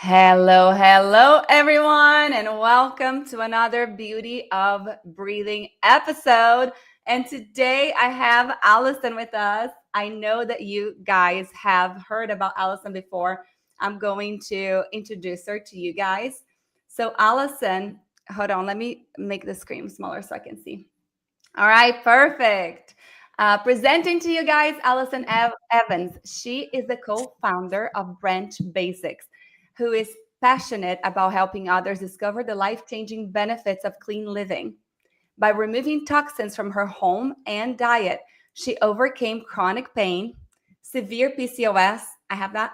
Hello, everyone, and welcome to another Beauty of Breathing episode. And today I have Allison with us. I know that you guys have heard about Allison before. I'm going to introduce her to you guys. So, Allison, hold on, let me make the screen smaller so I can see. All right, perfect. Presenting to you guys, Allison Evans. She is the co-founder of Branch Basics, who is passionate about helping others discover the life-changing benefits of clean living. By removing toxins from her home and diet, she overcame chronic pain, severe PCOS, I have that,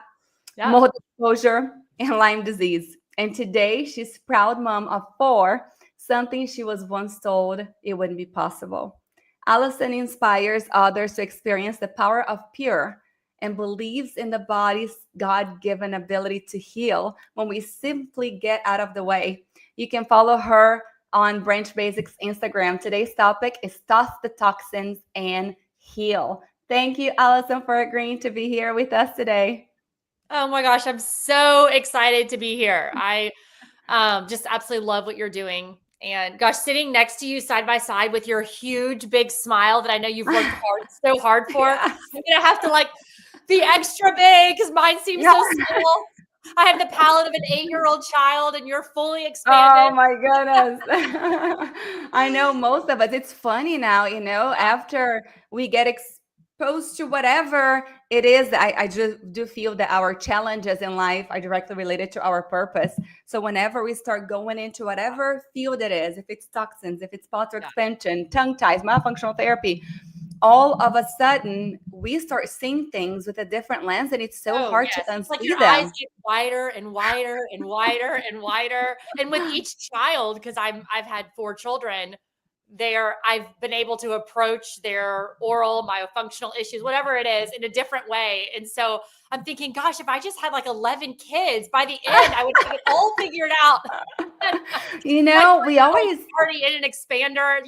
Yeah. mold exposure, and Lyme disease. And today, she's proud mom of four, something she was once told it wouldn't be possible. Allison inspires others to experience the power of pure and believes in the body's God given ability to heal when we simply get out of the way. You can follow her on Branch Basics Instagram. Today's topic is Toss the Toxins and Heal. Thank you, Allison, for agreeing to be here with us today. Oh my gosh, I'm so excited to be here. I just absolutely love what you're doing. And gosh, sitting next to you side by side with your huge big smile that I know you've worked so hard for. Yes. I'm gonna have to be extra big because mine seems Yeah. so small. I have the palate of an 8-year-old child, and you're fully Oh expanded. my goodness. I know most of us. It's funny now, after we get exposed to whatever it is, I just do feel that our challenges in life are directly related to our purpose. So whenever we start going into whatever field it is, if it's toxins, if it's posture Yeah. expansion, tongue ties, myofunctional therapy, all of a sudden we start seeing things with a different lens and it's so Oh, hard to yes. It's like unsee your eyes them. get wider and wider and wider and wider. And with each child, because I've had 4 children, I've been able to approach their oral myofunctional issues, whatever it is, in a different way. And so I'm thinking, gosh, if I just had 11 kids, by the end, I would have it all figured out. My We 3-year-old's always already in an expander.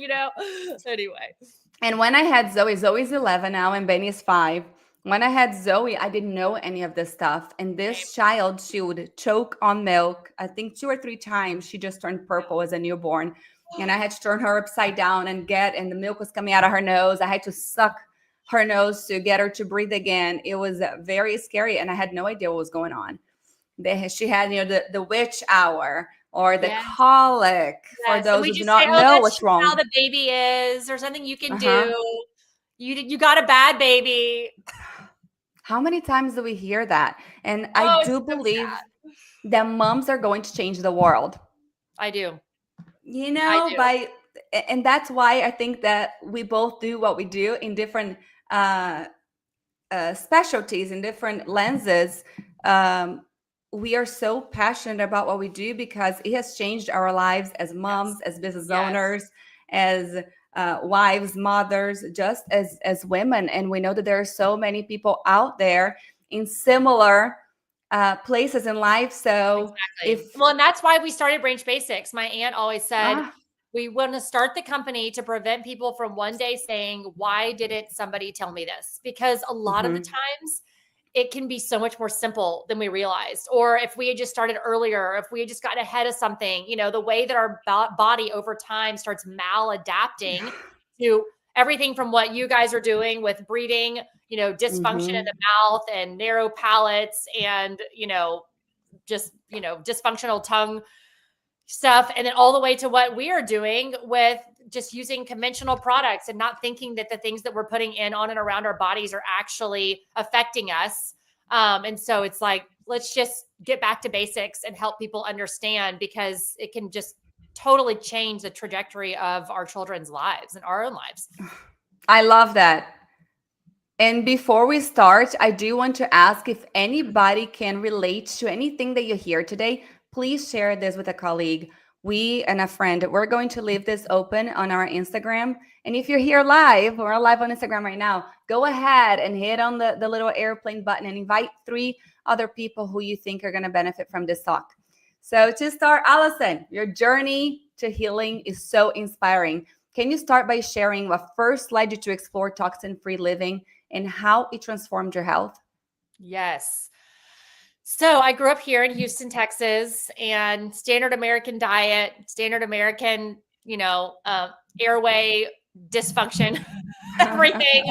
Anyway. And when I had Zoe's 11 now and Benny's 5. When I had Zoe, I didn't know any of this stuff. And Same. this child, she would choke on milk. I think 2 or 3 times she just turned purple as a newborn. And I had to turn her upside down and the milk was coming out of her nose. I had to suck her nose to get her to breathe again. It was very scary. And I had no idea what was going on. She had, the witch hour or the Yeah. colic for Yes, and those we who do just say, not "Oh, know that's what's just how wrong. the baby is. There's nothing you can Uh-huh. do. You got a bad baby." How many times do we hear that? And I Oh, it's do so believe sad. that moms are going to change the world. I do. You I know, do. by and that's why I think that we both do what we do in different uh, specialties, in different lenses. Um, we are so passionate about what we do because it has changed our lives as Yes. moms, as business Yes. owners, as wives, mothers, just as women. And we know that there are so many people out there in similar places in life. So Exactly. if Well, and that's why we started Branch Basics. My aunt always said, ah, we want to start the company to prevent people from one day saying, "Why didn't somebody tell me this?" Because a lot of the mhm. times it can be so much more simple than we realized. Or if we had just started earlier, if we had just gotten ahead of something, the way that our body over time starts maladapting to everything from what you guys are doing with breathing, dysfunction in Mhm. the mouth and narrow palates and, just, dysfunctional tongue stuff. And then all the way to what we are doing with just using conventional products and not thinking that the things that we're putting in on and around our bodies are actually affecting us. And so it's like, let's just get back to basics and help people understand because it can just totally change the trajectory of our children's lives and our own lives. I love that. And before we start, I do want to ask if anybody can relate to anything that you hear today. Please share this with a colleague. We and a friend, we're going to leave this open on our Instagram. And if you're here live, we're live on Instagram right now, go ahead and hit on the little airplane button and invite 3 other people who you think are going to benefit from this talk. So to start, Allison, your journey to healing is so inspiring. Can you start by sharing what first led you to explore toxin-free living and how it transformed your health? Yes. So I grew up here in Houston, Texas, and standard American diet, standard American, airway dysfunction, everything,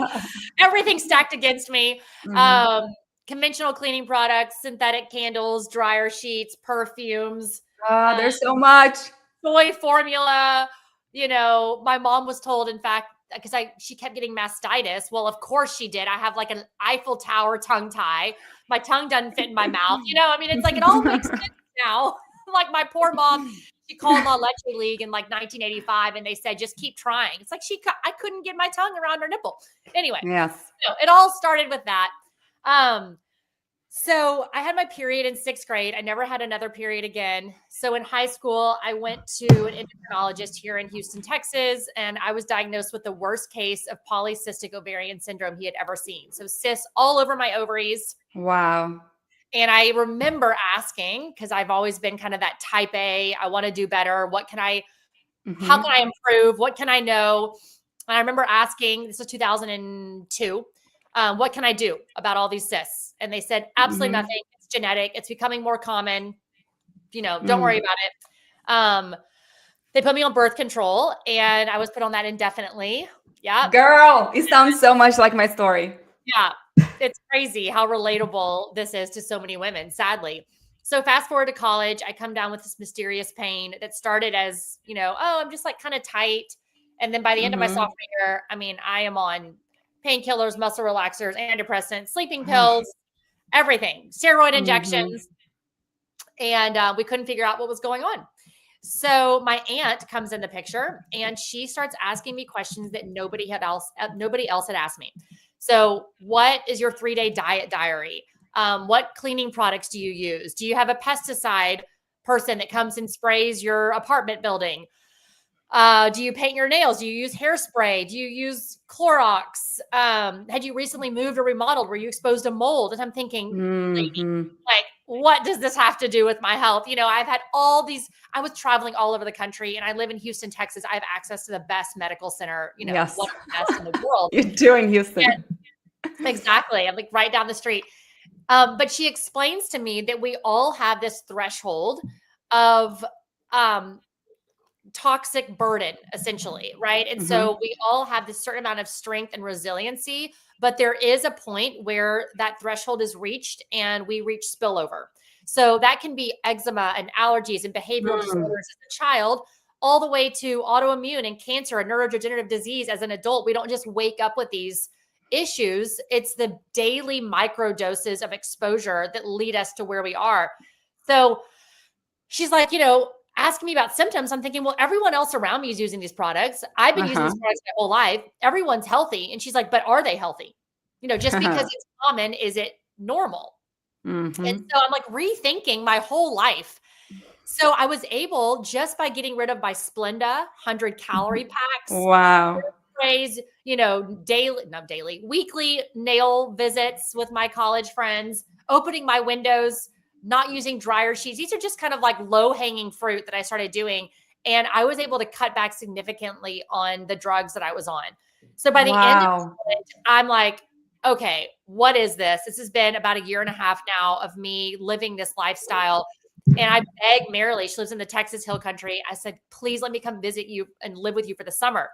everything stacked against me. Mhm. Um, Conventional cleaning products, synthetic candles, dryer sheets, perfumes, Oh, uh, there's so much. soy formula. My mom was told, in fact, because she kept getting mastitis. Well, of course she did. I have like an Eiffel Tower tongue tie. My tongue doesn't fit in my mouth. I mean, it's like it all makes sense now. Like my poor mom, she called La Leche League in like 1985, and they said just keep trying. It's like I couldn't get my tongue around her nipple. Anyway, Yes. it all started with that. So I had my period in 6th grade. I never had another period again. So in high school, I went to an endocrinologist here in Houston, Texas, and I was diagnosed with the worst case of polycystic ovarian syndrome he had ever seen. So cysts all over my ovaries. Wow. And I remember asking, because I've always been kind of that type A, I want to do better. How Mhm. can I improve? What can I know? And I remember asking, this was 2002, what can I do about all these cysts? And they said, absolutely Mhm. nothing. It's genetic. It's becoming more common. Don't worry Mm. about it. They put me on birth control, and I was put on that indefinitely. Yeah. Girl, it sounds so much like my story. Yeah. It's crazy how relatable this is to so many women, sadly. So fast forward to college, I come down with this mysterious pain that started as, oh, I'm just like kind of tight. And then by the end of my Mhm. sophomore year, I mean, I am on painkillers, muscle relaxers, antidepressants, sleeping pills, everything, steroid Mhm. injections. And we couldn't figure out what was going on. So my aunt comes in the picture, and she starts asking me questions that nobody else had asked me. So, what is your 3-day diet diary? What cleaning products do you use? Do you have a pesticide person that comes and sprays your apartment building? Do you paint your nails? Do you use hairspray? Do you use Clorox? Had you recently moved or remodeled? Were you exposed to mold? And I'm thinking, lady, Mhm. like, what does this have to do with my health? I've had all these, I was traveling all over the country, and I live in Houston, Texas. I have access to the best medical center, one Yes. of the best in the world. You do in Houston. Exactly. I'm like right down the street. But she explains to me that we all have this threshold of um, toxic burden, essentially, right? And Mhm. so we all have this certain amount of strength and resiliency, but there is a point where that threshold is reached and we reach spillover. So that can be eczema and allergies and behavioral Mm. disorders as a child, all the way to autoimmune and cancer and neurodegenerative disease as an adult. We don't just wake up with these issues. It's the daily micro doses of exposure that lead us to where we are. So she's like, asking me about symptoms. I'm thinking, well, everyone else around me is using these products. I've been using Uh-huh. these products my whole life. Everyone's healthy. And she's like, but are they healthy? Just because it's common, is it normal? And Mhm. so I'm like rethinking my whole life. So I was able, just by getting rid of my Splenda 100-calorie packs, Wow. sprays, daily, not daily, weekly nail visits with my college friends, opening my windows, not using dryer sheets. These are just kind of like low hanging fruit that I started doing. And I was able to cut back significantly on the drugs that I was on. So by the end of Wow. it, I'm like, okay, what is this? This has been about a year and a half now of me living this lifestyle. And I begged Marilee, she lives in the Texas Hill Country. I said, please let me come visit you and live with you for the summer.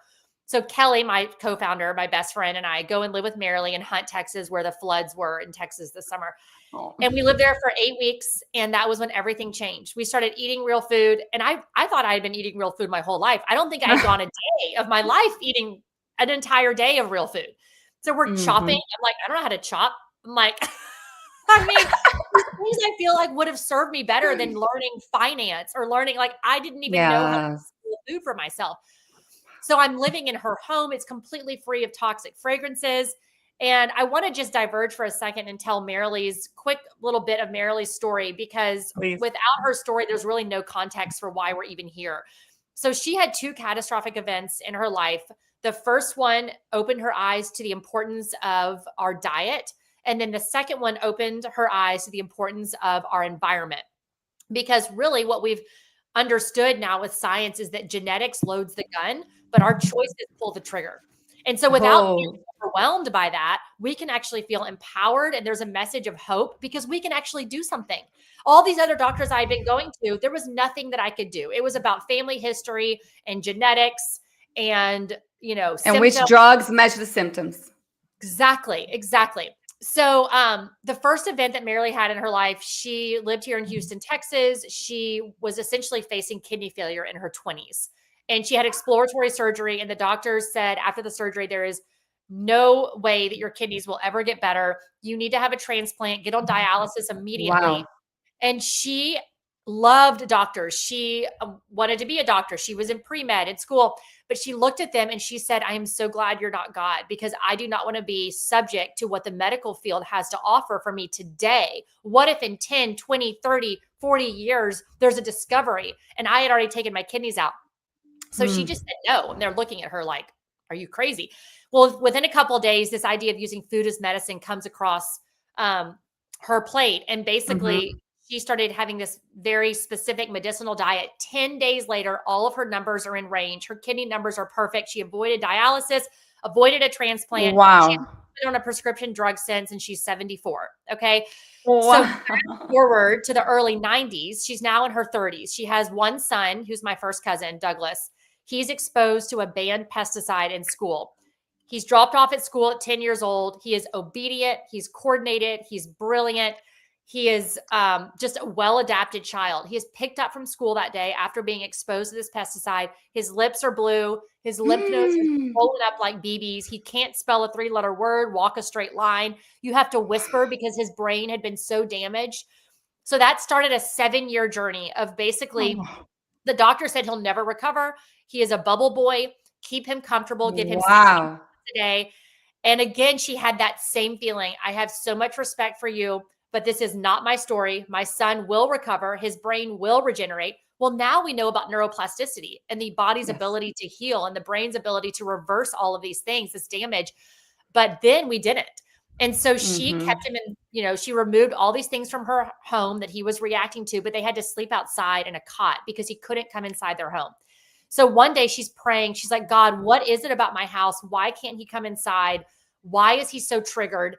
So Kelly, my co-founder, my best friend, and I go and live with Marilee in Hunt, Texas, where the floods were in Texas this summer. Oh. And we lived there for 8 weeks. And that was when everything changed. We started eating real food. And I thought I had been eating real food my whole life. I don't think I had gone a day of my life eating an entire day of real food. So we're chopping. Mhm. I'm like, I don't know how to chop. I'm like, I mean, things I feel like would have served me better than learning finance or learning, like, I didn't even know how to Yes. do food for myself. So I'm living in her home. It's completely free of toxic fragrances. And I want to just diverge for a second and tell Marilee's quick little bit of Marilee's story, because Please. without her story, there's really no context for why we're even here. So she had 2 catastrophic events in her life. The first one opened her eyes to the importance of our diet. And then the second one opened her eyes to the importance of our environment. Because really, what we've understood now with science is that genetics loads the gun, but our choices pull the trigger. And so without being Oh, overwhelmed by that, we can actually feel empowered, and there's a message of hope because we can actually do something. All these other doctors I've been going to, there was nothing that I could do. It was about family history and genetics and, and which symptoms. drugs match the symptoms? Exactly, exactly. So, the first event that Marilee had in her life, she lived here in Houston, Texas. She was essentially facing kidney failure in her 20s. And she had exploratory surgery. And the doctors said after the surgery, there is no way that your kidneys will ever get better. You need to have a transplant, get on dialysis immediately. Wow. And she loved doctors. She wanted to be a doctor. She was in pre-med in school, but she looked at them and she said, I am so glad you're not God, because I do not want to be subject to what the medical field has to offer for me today. What if in 10, 20, 30, 40 years, there's a discovery and I had already taken my kidneys out? So she just said no. And they're looking at her like, are you crazy? Well, within a couple of days, this idea of using food as medicine comes across her plate. And basically, she started having this very specific medicinal diet. 10 days later, all of her numbers are in range. Her kidney numbers are perfect. She avoided dialysis, avoided a transplant. She hasn't Wow. been on a prescription drug since, and she's 74. Okay. So Wow. forward to the early 90s, she's now in her 30s. She has one son, who's my first cousin, Douglas. He's exposed to a banned pesticide in school. He's dropped off at school at 10 years old. He is obedient. He's coordinated. He's brilliant. He is just a well-adapted child. He is picked up from school that day after being exposed to this pesticide. His lips are blue. His lymph nodes are swollen up like BBs. He can't spell a 3-letter word, walk a straight line. You have to whisper because his brain had been so damaged. So that started a 7-year journey of basically, Oh, the doctor said he'll never recover. He is a bubble boy. Keep him comfortable. Give him 16 wow. a day. And again, she had that same feeling. I have so much respect for you, but this is not my story. My son will recover. His brain will regenerate. Well, now we know about neuroplasticity and the body's Yes. ability to heal and the brain's ability to reverse all of these things, this damage. But then we didn't. And so she kept him in, she removed all these things from her home that he was reacting to, but they had to sleep outside in a cot because he couldn't come inside their home. So one day she's praying. She's like, God, what is it about my house? Why can't he come inside? Why is he so triggered?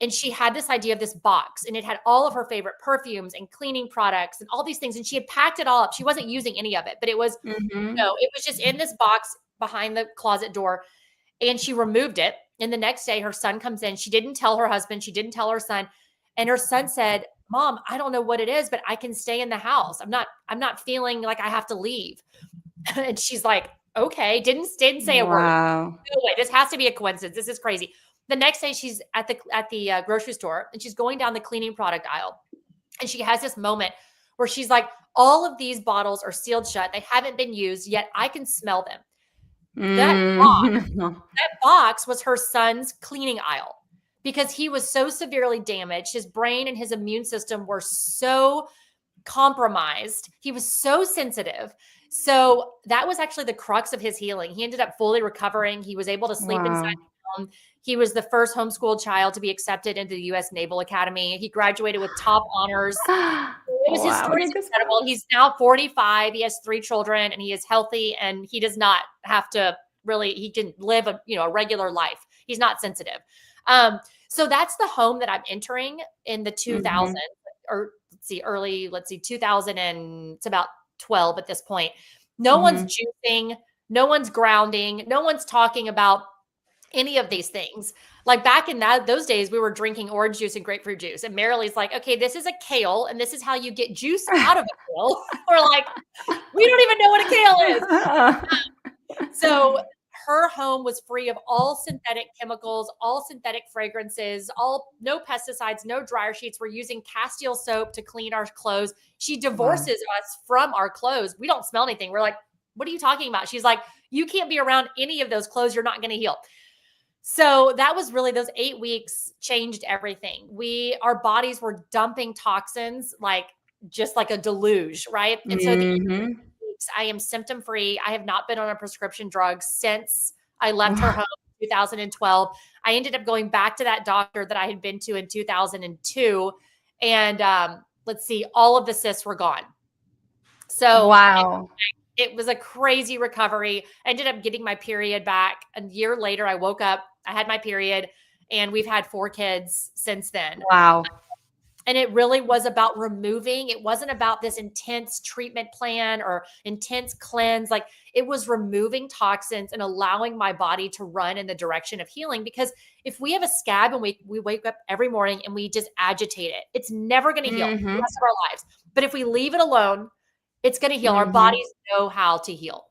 And she had this idea of this box, and it had all of her favorite perfumes and cleaning products and all these things. And she had packed it all up. She wasn't using any of it, but it was, it was just in this box behind the closet door. And she removed it. And the next day her son comes in. She didn't tell her husband. She didn't tell her son. And her son said, Mom, I don't know what it is, but I can stay in the house. I'm not feeling like I have to leave. And she's like, okay, didn't say a word. Wow. No way, this has to be a coincidence. This is crazy. The next day she's at the grocery store and she's going down the cleaning product aisle. And she has this moment where she's like, all of these bottles are sealed shut. They haven't been used yet. I can smell them. That box was her son's cleaning aisle because he was so severely damaged. His brain and his immune system were so compromised. He was so sensitive. So that was actually the crux of his healing. He ended up fully recovering. He was able to sleep inside Wow. the home. He was the first homeschooled child to be accepted into the U.S. Naval Academy. He graduated with top honors. His Wow. story is incredible. He's now 45. He has 3 children and he is healthy and he does not have to he can live a regular life. He's not sensitive. So that's the home that I'm entering in the 2000s or 2000 and it's about 12 at this point. No one's juicing, no one's grounding, no one's talking about any of these things. Like back in those days, we were drinking orange juice and grapefruit juice. And Marilee's like, okay, this is a kale and this is how you get juice out of a kale. We're like, we don't even know what a kale is. So her home was free of all synthetic chemicals, all synthetic fragrances, no pesticides, no dryer sheets. We're using Castile soap to clean our clothes. She divorces us from our clothes. We don't smell anything. We're like, what are you talking about? She's like, you can't be around any of those clothes. You're not going to heal. So that was really, those 8 weeks changed everything. Our bodies were dumping toxins just like a deluge, right? And so the weeks, I am symptom free. I have not been on a prescription drug since I left her home in 2012. I ended up going back to that doctor that I had been to in 2002. And all of the cysts were gone. So Wow. it was a crazy recovery. I ended up getting my period back a year later. I woke up, I had my period, and we've had 4 kids since then. Wow. And it really was about removing. It wasn't about this intense treatment plan or intense cleanse. Like, it was removing toxins and allowing my body to run in the direction of healing. Because if we have a scab and we wake up every morning and we just agitate it, it's never going to heal the rest of our lives. But if we leave it alone, it's going to heal. Our bodies know how to heal.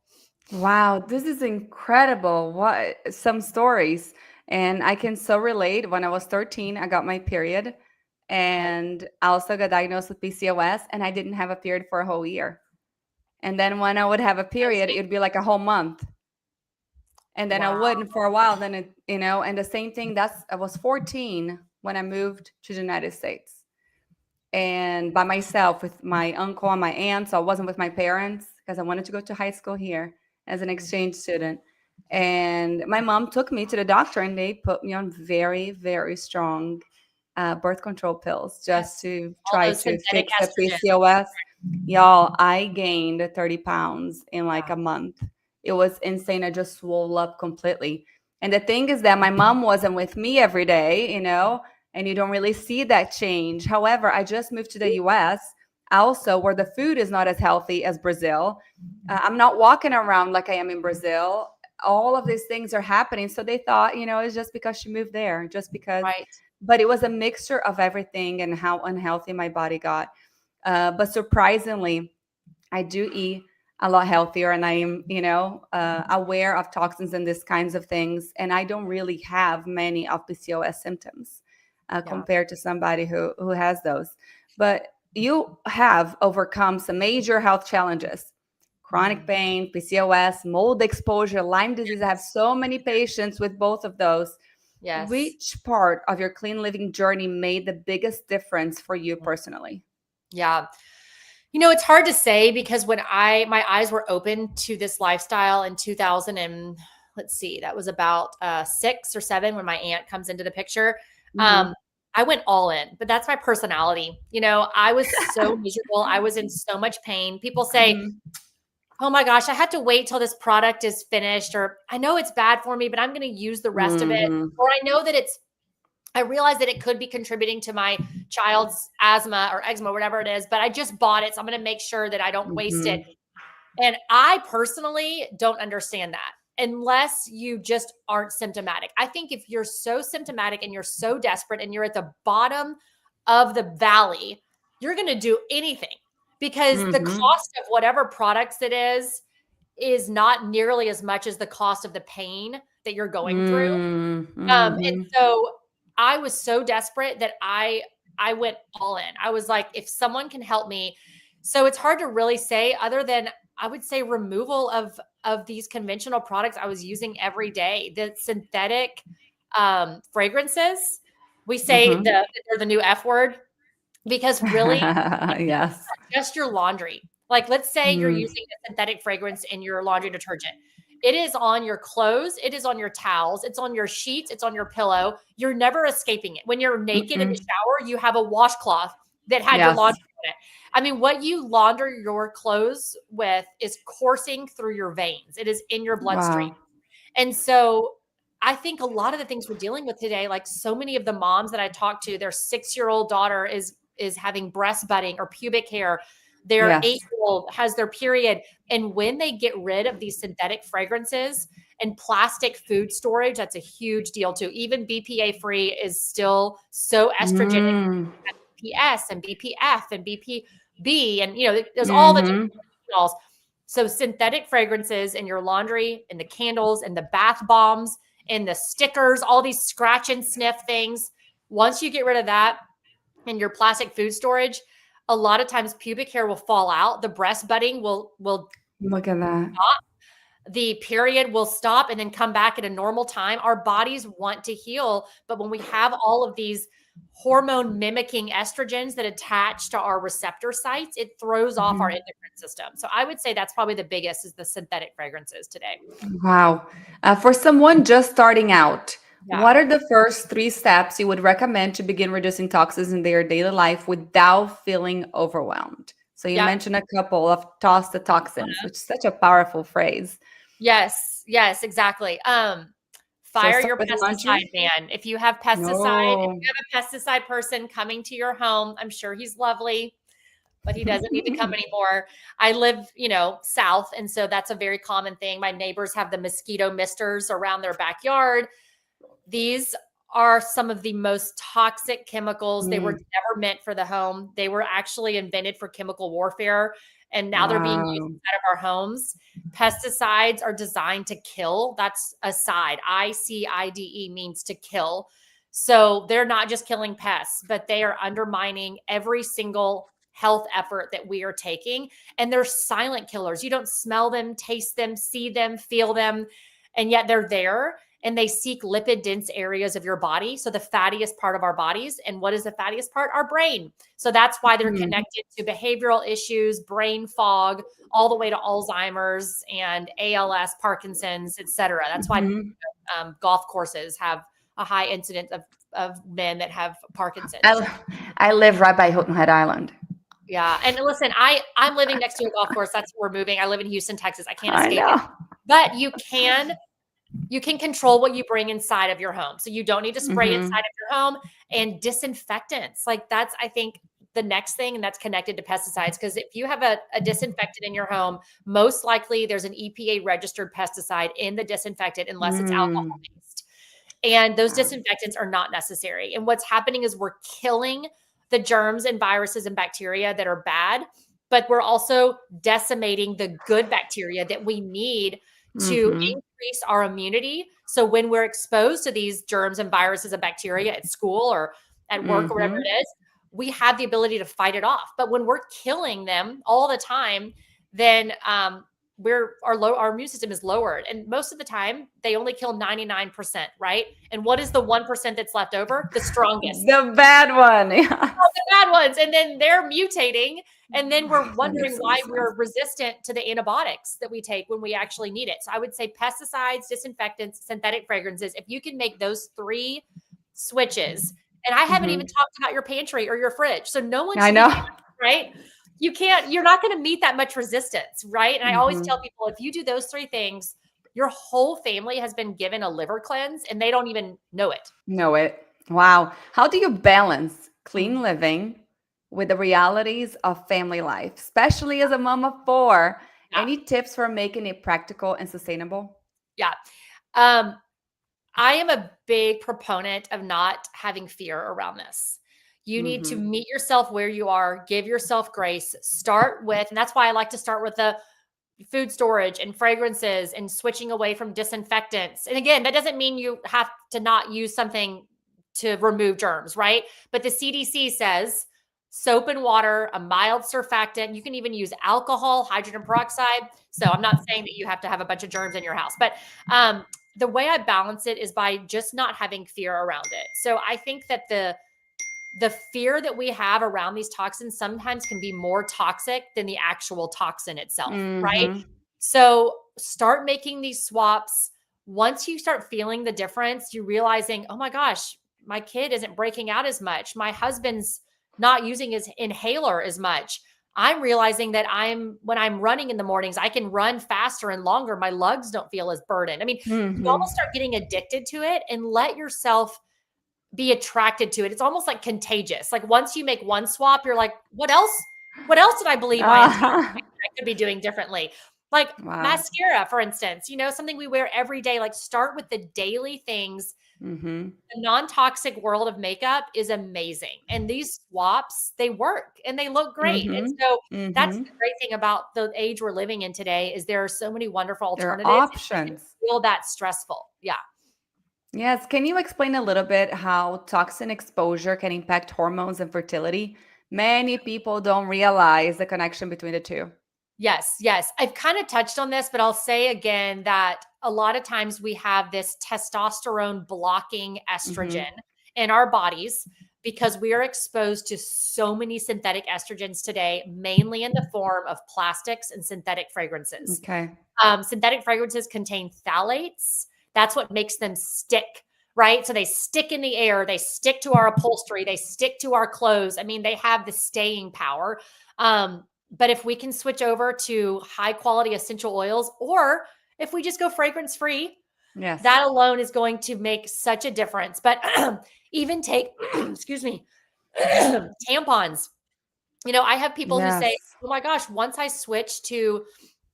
Wow, this is incredible. What some stories. And I can so relate. When I was 13, I got my period. And I also got diagnosed with PCOS, and I didn't have a period for a whole year. And then when I would have a period, it would be like a whole month. And then I wouldn't for a while. Then it, and the same thing. I was 14 when I moved to the United States, and by myself with my uncle and my aunt. So I wasn't with my parents because I wanted to go to high school here as an exchange student. And my mom took me to the doctor, and they put me on very, very strong birth control pills just to try to fix the PCOS. Y'all, I gained 30 pounds in like a month. It was insane. I just swole up completely. And the thing is that my mom wasn't with me every day, and you don't really see that change. However, I just moved to the US, also where the food is not as healthy as Brazil. I'm not walking around like I am in Brazil. All of these things are happening. So they thought, it's just because she moved there, just because. Right. But it was a mixture of everything and how unhealthy my body got. But surprisingly, I do eat a lot healthier, and I am, aware of toxins and these kinds of things. And I don't really have many of PCOS symptoms compared to somebody who has those. But you have overcome some major health challenges: chronic pain, PCOS, mold exposure, Lyme disease. I have so many patients with both of those. Yes. Which part of your clean living journey made the biggest difference for you personally? Yeah. It's hard to say, because when my eyes were open to this lifestyle in 2000, and let's see, that was about 6 or 7 when my aunt comes into the picture. I went all in, but that's my personality. I was so miserable. I was in so much pain. People say, oh my gosh, I had to wait till this product is finished, or I know it's bad for me, but I'm going to use the rest of it. Or I know that I realize that it could be contributing to my child's asthma or eczema, whatever it is, but I just bought it. So I'm going to make sure that I don't waste it. And I personally don't understand that unless you just aren't symptomatic. I think if you're so symptomatic and you're so desperate and you're at the bottom of the valley, you're going to do anything, because the cost of whatever products it is not nearly as much as the cost of the pain that you're going through. And so I was so desperate that I went all in. I was like, if someone can help me. So it's hard to really say, other than I would say removal of these conventional products I was using every day. The synthetic fragrances, we say they're the new F word, because really yes, just your laundry. Like, let's say you're using a synthetic fragrance in your laundry detergent. It is on your clothes. It is on your towels. It's on your sheets. It's on your pillow. You're never escaping it. When you're naked in the shower, you have a washcloth that had your laundry on it. I mean, what you launder your clothes with is coursing through your veins. It is in your bloodstream. Wow. And so I think a lot of the things we're dealing with today, like so many of the moms that I talk to, their 6-year-old daughter is having breast budding or pubic hair. Their 8-year-old has their period. And when they get rid of these synthetic fragrances and plastic food storage, that's a huge deal too. Even BPA free is still so estrogenic. BPS and BPF and BPB, and there's all the different phenols. So synthetic fragrances in your laundry, and the candles, and the bath bombs, and the stickers, all these scratch and sniff things. Once you get rid of that and your plastic food storage, a lot of times pubic hair will fall out. The breast budding will look at that. Stop. The period will stop and then come back at a normal time. Our bodies want to heal, but when we have all of these hormone mimicking estrogens that attach to our receptor sites, it throws off our endocrine system. So I would say that's probably the biggest, is the synthetic fragrances today. Wow. For someone just starting out, what are the first 3 steps you would recommend to begin reducing toxins in their daily life without feeling overwhelmed? So you Yeah. mentioned a couple of toss the toxins, which is such a powerful phrase. Yes. Yes, exactly. So Fire start your with laundry? pesticide ban. If you have pesticide, if No. you have a pesticide person coming to your home, I'm sure he's lovely, but he doesn't need to come anymore. I live, south. And so that's a very common thing. My neighbors have the mosquito misters around their backyard. These are some of the most toxic chemicals. They were Mm, never meant for the home. They were actually invented for chemical warfare. And now they're being used wow. inside of our homes. Pesticides are designed to kill. That's a side. ICIDE means to kill. So they're not just killing pests, but they are undermining every single health effort that we are taking. And they're silent killers. You don't smell them, taste them, see them, feel them, and yet they're there, and they seek lipid dense areas of your body. So the fattiest part of our bodies. And what is the fattiest part? Our brain. So that's why they're Mm, connected to behavioral issues, brain fog, all the way to Alzheimer's and ALS, Parkinson's, et cetera. That's why mhm. golf courses have a high incidence of men that have Parkinson's. I, I live right by Hilton Head Island. Yeah. And listen, I'm living next to a golf course. That's where we're moving. I live in Houston, Texas. I can't I escape it. know. But you can control what you bring inside of your home. So you don't need to spray inside Hmm. of your home. And disinfectants. Like that's, I think, the next thing, and that's connected to pesticides. Because if you have a disinfectant in your home, most likely there's an EPA registered pesticide in the disinfectant unless it's alcohol Mm. based. And those Wow. disinfectants are not necessary. And what's happening is we're killing the germs and viruses and bacteria that are bad, but we're also decimating the good bacteria that we need to Hmm. increase our immunity. So when we're exposed to these germs and viruses and bacteria at school or at work or whatever Hmm. it is, we have the ability to fight it off. But when we're killing them all the time, then our immune system is lowered, and most of the time they only kill 99%, right? And what is the 1% that's left over? The strongest, The bad one. Yes. the bad ones, and then they're mutating, and then we're That wondering makes so why much sense. we're resistant to the antibiotics that we take when we actually need it. So I would say pesticides, disinfectants, synthetic fragrances. If you can make those three switches, and I haven't even Hmm. talked about your pantry or your fridge, so no one I should be doing know. it, right? You're not going to meet that much resistance, right? And I always Hmm. tell people, if you do those three things, your whole family has been given a liver cleanse and they don't even know it. Know it. Wow. How do you balance Mm. clean living with the realities of family life, especially as a mom of four? Yeah. Any tips for making it practical and sustainable? Yeah. Um, I am a big proponent of not having fear around this. You need to Hmm. meet yourself where you are, give yourself grace, start with, and that's why I like to start with the food storage and fragrances and switching away from disinfectants. And again, that doesn't mean you have to not use something to remove germs, right? But the CDC says soap and water, a mild surfactant, you can even use alcohol, hydrogen peroxide. So I'm not saying that you have to have a bunch of germs in your house, but the way I balance it is by just not having fear around it. So I think that the fear that we have around these toxins sometimes can be more toxic than the actual toxin itself, right? Hmm. So start making these swaps. Once you start feeling the difference, you're realizing, oh my gosh, my kid isn't breaking out as much. My husband's not using his inhaler as much. I'm realizing that when I'm running in the mornings, I can run faster and longer. My lugs don't feel as burdened. I mean, you Hmm. almost start getting addicted to it and let yourself be attracted to it. It's almost like contagious. Like once you make one swap, you're like, what else? What else did I believe my entire Ah. life I could be doing differently? Like Wow. mascara, for instance, something we wear every day. Like start with the daily things. Hmm. The non-toxic world of makeup is amazing. And these swaps, they work and they look great. And Hmm. so that's Hmm. the great thing about the age we're living in today is there are so many wonderful There are alternatives. It doesn't options. feel that stressful. Yeah. Yes. Can you explain a little bit how toxin exposure can impact hormones and fertility? Many people don't realize the connection between the two. Yes, yes. I've kind of touched on this, but I'll say again that a lot of times we have this testosterone blocking estrogen Hmm. in our bodies because we are exposed to so many synthetic estrogens today, mainly in the form of plastics and synthetic fragrances. Okay. Synthetic fragrances contain phthalates. That's what makes them stick, right? So they stick in the air, they stick to our upholstery, they stick to our clothes. I mean, they have the staying power. But if we can switch over to high quality essential oils, or if we just go fragrance free, Yes. that alone is going to make such a difference. But even take, excuse me, tampons. I have people who say, Yes. oh my gosh, once I switched to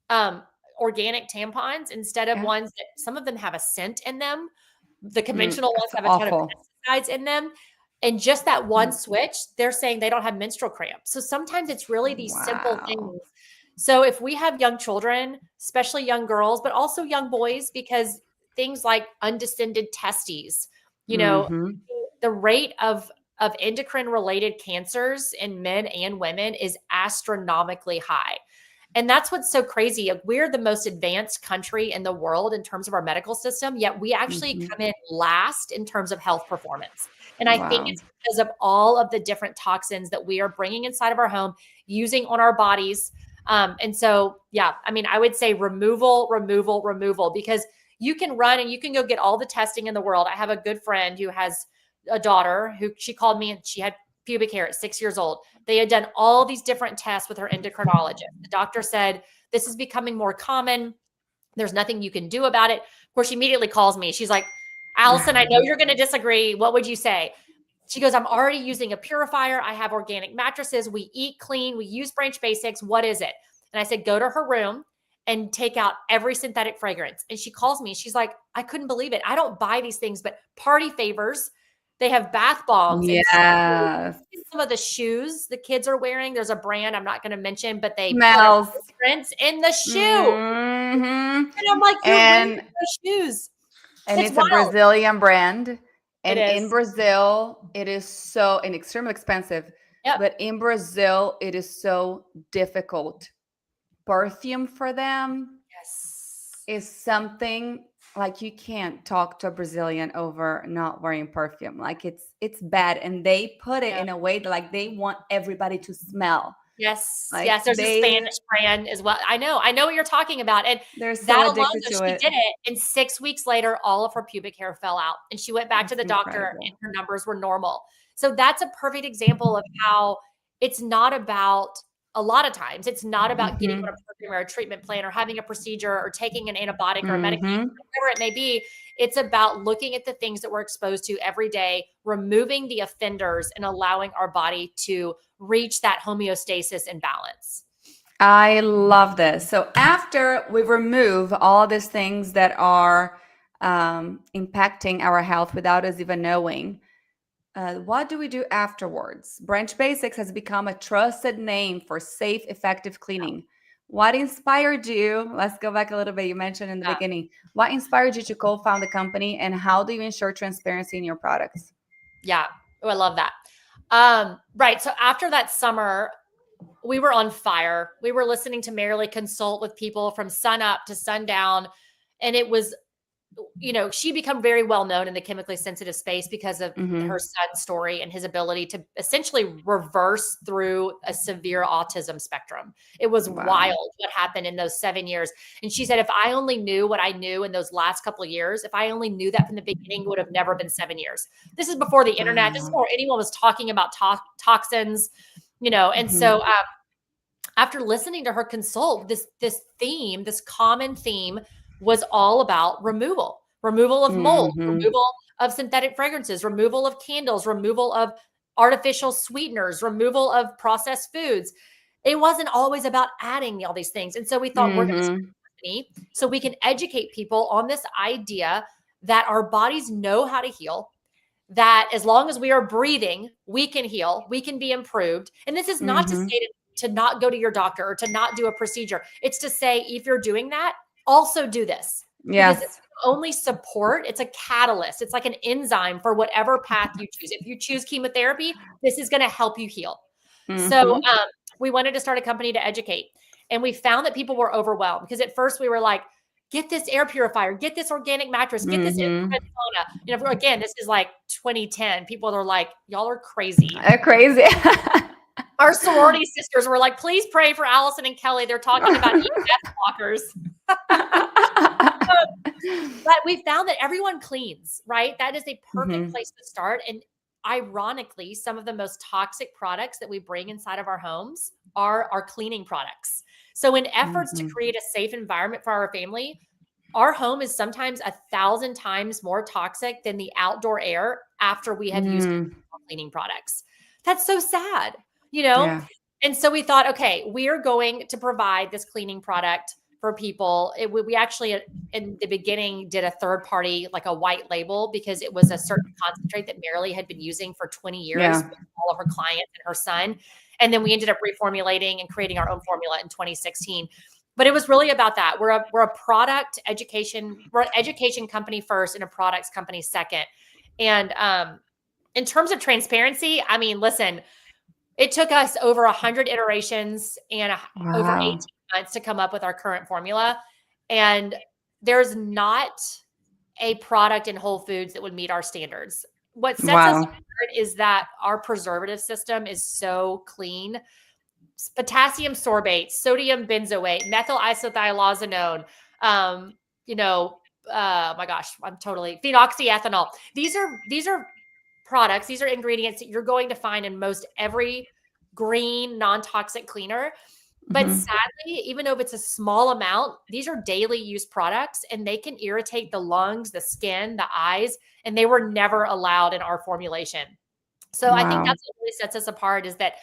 um, organic tampons instead of Yeah. ones that some of them have a scent in them, the conventional ones It's have a ton of awful. pesticides in them. And just that one switch, they're saying they don't have menstrual cramps. So sometimes it's really these simple Wow. things. So if we have young children, especially young girls, but also young boys, because things like undescended testes, Mm-hmm. the rate of endocrine related cancers in men and women is astronomically high. And that's what's so crazy. We're the most advanced country in the world in terms of our medical system, yet we actually Mm-hmm. come in last in terms of health performance. And I think Wow. it's because of all of the different toxins that we are bringing inside of our home, using on our bodies. And so, yeah, I mean, I would say removal, removal, removal, because you can run and you can go get all the testing in the world. I have a good friend who has a daughter who she called me and she had pubic hair at 6 years old. They had done all these different tests with her endocrinologist. The doctor said, this is becoming more common. There's nothing you can do about it. Of course, she immediately calls me. She's like, Allison, I know you're going to disagree. What would you say? She goes, I'm already using a purifier. I have organic mattresses. We eat clean. We use Branch Basics. What is it? And I said, go to her room and take out every synthetic fragrance. And she calls me. She's like, I couldn't believe it. I don't buy these things, but Party Favors, they have bath bombs and Yes. some of the shoes the kids are wearing. There's a brand I'm not going to mention, but they put a Smells. fragrance in the shoe. Mm-hmm. And I'm like, you're wearing And those shoes. and It's it's a wild. Brazilian brand. It And in is. Brazil, it is so and extremely expensive. Yep. But in Brazil, it is so difficult. Perfume for them Yes. is something like you can't talk to a Brazilian over not wearing perfume. Like it's bad. And they put it Yeah. in a way that like they want everybody to smell. Yes. Like Yes. There's a Spanish brand as well. I know what you're talking about. And they're so that alone, addicted though, to she it. did it. And 6 weeks later, all of her pubic hair fell out. And she went back to It's the doctor and incredible. her numbers were normal. So that's a perfect example of how it's not about, a lot of times, it's not about getting on a Mm-hmm. program or a treatment plan or having a procedure or taking an antibiotic or a medication, Mm-hmm. whatever it may be. It's about looking at the things that we're exposed to every day, removing the offenders, and allowing our body to reach that homeostasis and balance. I love this. So after we remove all these things that are impacting our health without us even knowing, what do we do afterwards? Branch Basics has become a trusted name for safe, effective cleaning. What inspired you? Let's go back a little bit. You mentioned in the Yeah. beginning. What inspired you to co-found the company, and how do you ensure transparency in your products? Yeah. Oh, I love that. Right. So after that summer, we were on fire. We were listening to Marilee consult with people from sun up to sundown. And it was, she become very well known in the chemically sensitive space because of her Mm-hmm. son's story and his ability to essentially reverse through a severe autism spectrum. It was Wow. wild what happened in those 7 years. And she said, if I only knew what I knew in those last couple of years, if I only knew that from the beginning, it would have never been 7 years. This is before the internet. This is Wow. before anyone was talking about toxins, and Mm-hmm. so after listening to her consult, this common theme was all about removal of mold, Mm-hmm. removal of synthetic fragrances, removal of candles, removal of artificial sweeteners, removal of processed foods. It wasn't always about adding all these things. And so we thought, we're going to start Mm-hmm. a company so we can educate people on this idea that our bodies know how to heal, that as long as we are breathing, we can heal, we can be improved. And this is not to Mm-hmm. say to not go to your doctor or to not do a procedure. It's to say, if you're doing that, also do this, because it's Yes. only support. It's a catalyst. It's like an enzyme for whatever path you choose. If you choose chemotherapy, this is going to help you heal. So Mm-hmm. we wanted to start a company to educate. And we found that people were overwhelmed because at first we were like, get this air purifier, get this organic mattress, get this Mm-hmm. infrared sauna. Again, this is like 2010. People are like, y'all are crazy. Crazy. Our sorority sisters were like, please pray for Allison and Kelly. They're talking about EMF blockers. But we found that everyone cleans, right? That is a perfect Mhm. place to start. And ironically, some of the most toxic products that we bring inside of our homes are our cleaning products. So in efforts to Mhm. create a safe environment for our family, our home is sometimes 1,000 times more toxic than the outdoor air after we have used Mm. cleaning products. That's so sad, you know? Yeah. And so we thought, okay, we are going to provide this cleaning product for people. We actually, in the beginning, did a third party, like a white label, because it was a certain concentrate that Marilee had been using for 20 years Yeah. with all of her clients and her son. And then we ended up reformulating and creating our own formula in 2016. But it was really about that. We're a product education, we're an education company first and a products company second. And in terms of transparency, I mean, listen, it took us over 100 iterations and over 18 Wow. months to come up with our current formula. And there's not a product in Whole Foods that would meet our standards. What sets us Wow. apart is that our preservative system is so clean. Potassium sorbate, sodium benzoate, methyl isothiazolone, um, you know, my gosh, I'm totally phenoxyethanol. These are products, these are ingredients that you're going to find in most every green non-toxic cleaner. But Mhm. sadly, even though it's a small amount, these are daily use products and they can irritate the lungs, the skin, the eyes, and they were never allowed in our formulation. So I think Wow. that's what really sets us apart is that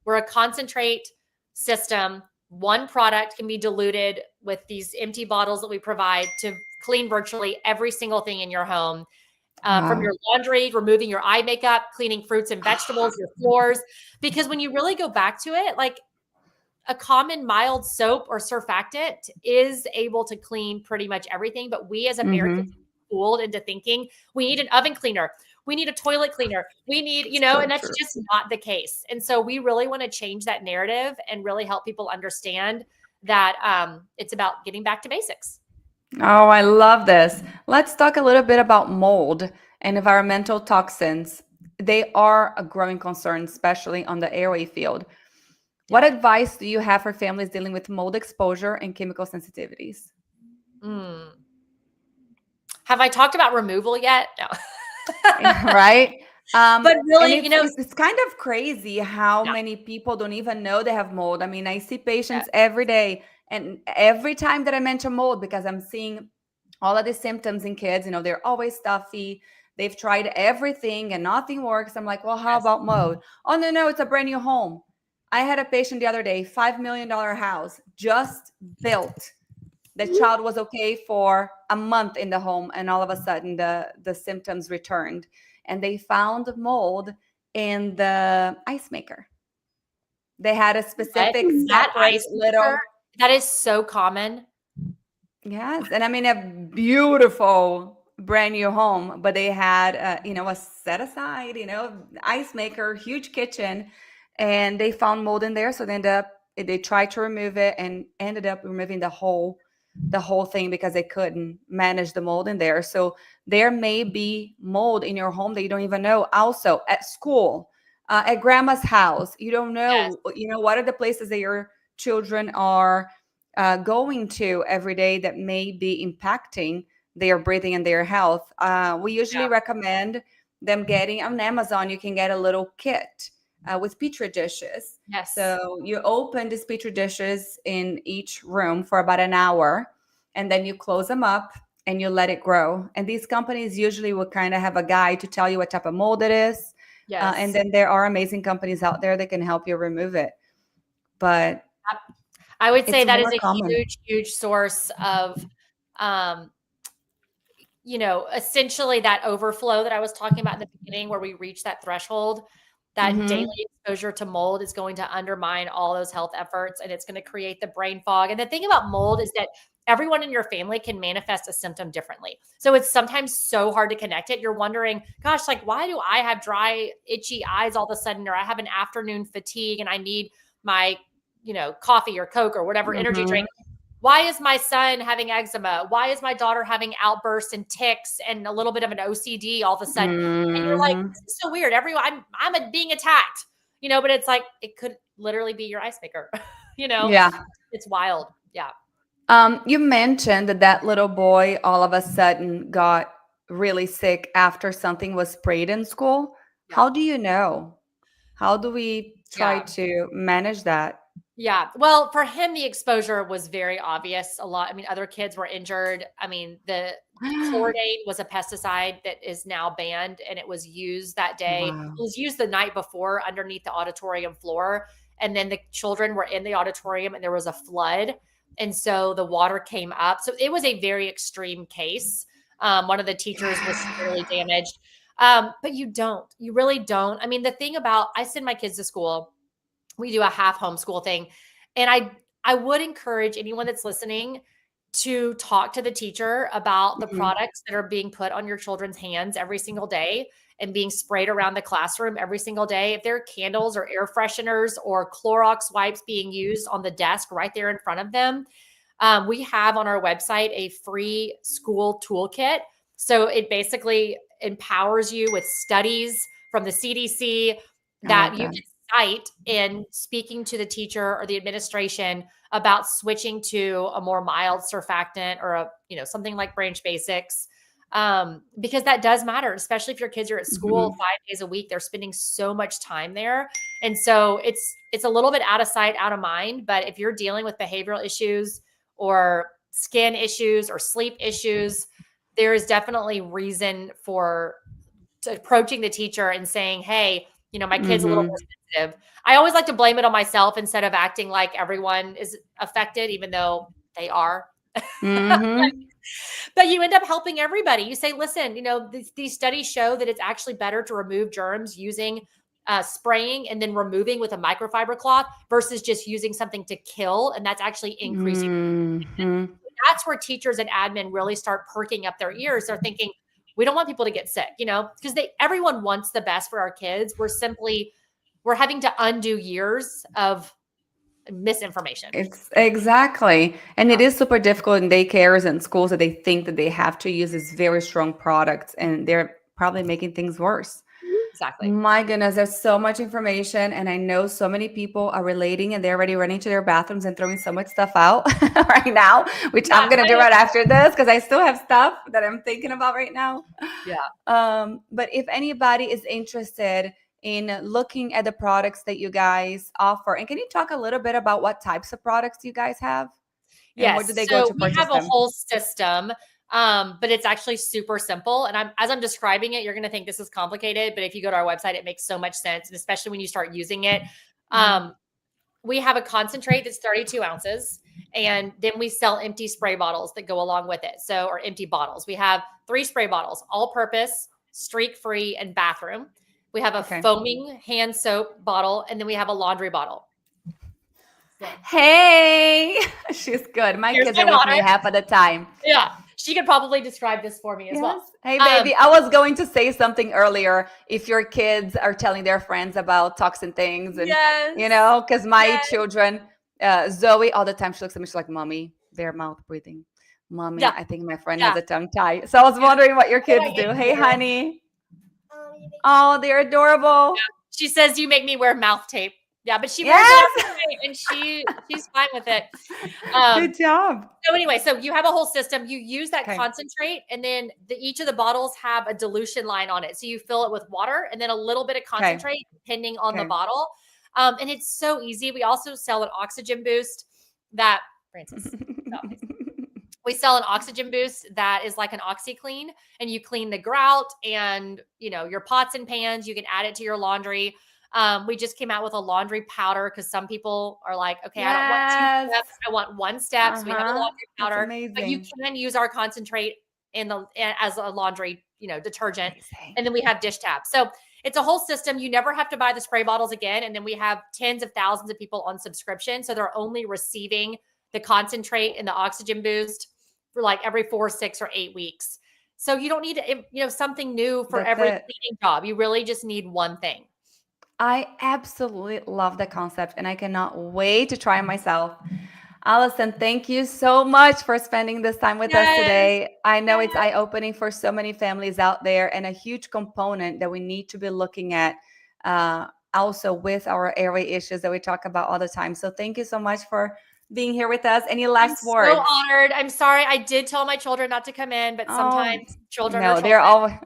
we're a concentrate system. One product can be diluted with these empty bottles that we provide to clean virtually every single thing in your home. From Wow. your laundry, removing your eye makeup, cleaning fruits and vegetables, your floors. Because when you really go back to it, like a common mild soap or surfactant is able to clean pretty much everything. But we as Americans Mhm. fooled into thinking we need an oven cleaner, we need a toilet cleaner, we need, So and that's true. just not the case. And so we really want to change that narrative and really help people understand that it's about getting back to basics. Oh, I love this. Let's talk a little bit about mold and environmental toxins. They are a growing concern, especially on the airway field. What Yeah. advice do you have for families dealing with mold exposure and chemical sensitivities? Mm. Have I talked about removal yet? No. Right? But And really, it's kind of crazy how yeah, many people don't even know they have mold. I mean, I see patients yeah, every day, and every time that I mention mold, because I'm seeing all of the symptoms in kids, they're always stuffy. They've tried everything and nothing works. I'm like, well, how yes, about mold? Oh, no, no, it's a brand new home. I had a patient the other day, $5 million house, just built. The child was okay for a month in the home, and all of a sudden the symptoms returned, and they found mold in the ice maker. They had a what? specific That separate ice maker, little. that is so common. Yes, and I mean a beautiful brand new home, but they had a set aside, ice maker, huge kitchen, and they found mold in there. So they tried to remove it and ended up removing the whole thing because they couldn't manage the mold in there. So there may be mold in your home that you don't even know. Also at school, at grandma's house, you don't Yes, know, what are the places that your children are going to every day that may be impacting their breathing and their health. We usually yeah, recommend them getting on Amazon. You can get a little kit with petri dishes. yes, So you open these petri dishes in each room for about an hour, and then you close them up and you let it grow. And these companies usually will kind of have a guide to tell you what type of mold it is. And yes. then there are amazing companies out there that can help you remove it. But I would say it's that is more a common. huge, huge source of, um, essentially that overflow that I was talking about in the beginning, where we reach that threshold. That daily Hmm. exposure to mold is going to undermine all those health efforts and it's going to create the brain fog. And the thing about mold is that everyone in your family can manifest a symptom differently. So it's sometimes so hard to connect it. You're wondering, gosh, like, why do I have dry, itchy eyes all of a sudden? Or I have an afternoon fatigue and I need my, coffee or Coke or whatever energy Hmm. drink. Why is my son having eczema? Why is my daughter having outbursts and tics and a little bit of an OCD all of a sudden? And you're like, Hmm. this is so weird. I'm being attacked, but it's like it could literally be your ice maker. you know, Yeah. it's wild. Yeah. You mentioned that little boy all of a sudden got really sick after something was sprayed in school. Yeah. How do you know? How do we try Yeah. to manage that? Yeah. Well, for him, the exposure was very obvious. A lot. I mean, other kids were injured. I mean, the chloridane was a pesticide that is now banned, and it was used that day. Wow. It was used the night before underneath the auditorium floor. And then the children were in the auditorium and there was a flood. And so the water came up. So it was a very extreme case. One of the teachers was severely Yeah. damaged. But you really don't. I mean, the thing about, I send my kids to school, we do a half homeschool thing. And I would encourage anyone that's listening to talk to the teacher about the Mhm. products that are being put on your children's hands every single day and being sprayed around the classroom every single day. If there are candles or air fresheners or Clorox wipes being used on the desk right there in front of them, we have on our website a free school toolkit. So it basically empowers you with studies from the CDC I love that you that. can cite in speaking to the teacher or the administration about switching to a more mild surfactant or something like Branch Basics, because that does matter, especially if your kids are at school Mhm. 5 days a week. They're spending so much time there, and so it's a little bit out of sight, out of mind. But if you're dealing with behavioral issues or skin issues or sleep issues, there is definitely reason for approaching the teacher and saying, hey, my kid's a little Mhm. more sensitive. I always like to blame it on myself instead of acting like everyone is affected, even though they are. Mhm. But you end up helping everybody. You say, listen, these studies show that it's actually better to remove germs using spraying and then removing with a microfiber cloth versus just using something to kill. And that's actually increasing. Mhm. That's where teachers and admin really start perking up their ears. They're thinking, we don't want people to get sick, because everyone wants the best for our kids. We're having to undo years of misinformation. It's exactly. And it is super difficult in daycares and schools that they think that they have to use these very strong products and they're probably making things worse. Exactly. My goodness, there's so much information, and I know so many people are relating and they're already running to their bathrooms and throwing so much stuff out right now, which Yeah. I'm gonna do right after this because I still have stuff that I'm thinking about right now. Yeah. But if anybody is interested in looking at the products that you guys offer, and can you talk a little bit about what types of products you guys have and where do Yes. they go So to we purchase have a them? whole system, but it's actually super simple. And as I'm describing it, you're going to think this is complicated, but if you go to our website, it makes so much sense. And especially when you start using it, Mhm. um, we have a concentrate that's 32 ounces. And then we sell empty spray bottles that go along with it. So, or empty bottles. We have 3 spray bottles, all purpose, streak free, and bathroom. We have a Okay. foaming hand soap bottle, and then we have a laundry bottle. So Hey, she's good. My here's kids my are with daughter. me half of the time. Yeah, she could probably describe this for me as Yes. well. Hey, Um, baby. I was going to say something earlier. If your kids are telling their friends about toxin things, and yes, because my yes, children, Zoe, all the time she looks at me, she's like, "Mommy, they're mouth breathing. Mommy, yeah, I think my friend has yeah, a tongue tie." So I was yeah. wondering what your They're kids my do. Hey, indicator. honey. Oh, they're adorable. She says you make me wear mouth tape. Yeah, but she wears it every Yes. day, and she's fine with it. Um, Good job. so anyway, so you have a whole system. You use that Okay. concentrate, and then each of the bottles have a dilution line on it. So you fill it with water and then a little bit of Okay. concentrate, depending on the Okay. bottle. And it's so easy. We also sell an oxygen boost that Francis. Stop. We sell an oxygen boost that is like an OxyClean, and you clean the grout and your pots and pans. You can add it to your laundry. We just came out with a laundry powder because some people are like, okay, I don't want 2 Yes. steps, I want 1 step. So we have a Uh-huh. laundry That's powder, but you amazing. can use our concentrate as a laundry detergent, Amazing. and then we have dish tabs. So it's a whole system. You never have to buy the spray bottles again, and then we have tens of thousands of people on subscription, so they're only receiving the concentrate and the oxygen boost for like every 4, 6, or 8 weeks. So you don't need something new for That's every it. cleaning job. You really just need one thing. I absolutely love the concept and I cannot wait to try it myself. Allison, thank you so much for spending this time with us Yes. today. I know it's Yes. eye opening for so many families out there and a huge component that we need to be looking at also with our airway issues that we talk about all the time. So thank you so much for being here with us. Any last I'm words? so honored. I'm sorry. I did tell my children not to come in, but sometimes children are no, children. they're all.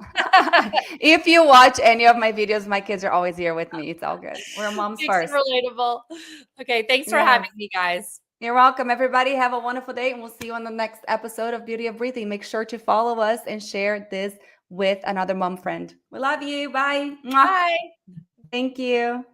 If you watch any of my videos, my kids are always here with me. It's all good. We're moms Makes it first. relatable. Okay, thanks for Yes. having me, guys. You're welcome, everybody. Have a wonderful day, and we'll see you on the next episode of Beauty of Breathing. Make sure to follow us and share this with another mom friend. We love you. Bye. Mwah. Bye. Thank you.